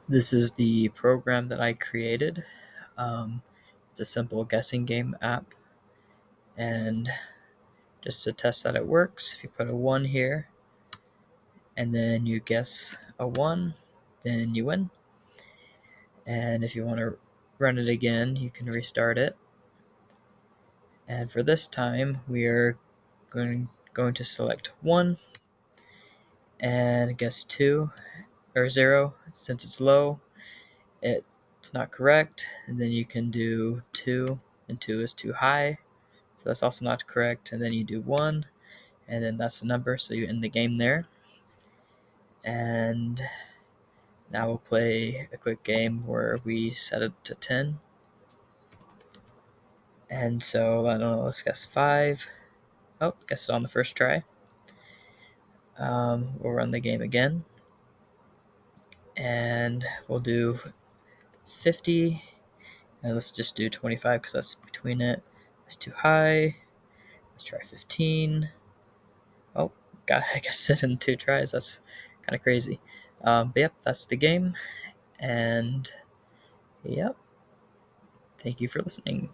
This is the program that I created. It's a simple guessing game app, and just to test that it works, if you put a 1 here and then you guess a 1, then you win. And if you want to run it again, you can restart it. And for this time, we are going to select 1 and guess 2 or 0. Since it's low, it's not correct. And then you can do 2, and 2 is too high, so that's also not correct. And then you do 1, and then that's the number, so you end the game there. And now we'll play a quick game where we set it to 10. And so, I don't know, let's guess 5. Oh, guess it on the first try. We'll run the game again. And we'll do 50. And let's just do 25 because that's between it. That's too high. Let's try 15. Oh, God, I guess it in 2 tries. That's kind of crazy. But yep, that's the game. And yep, thank you for listening.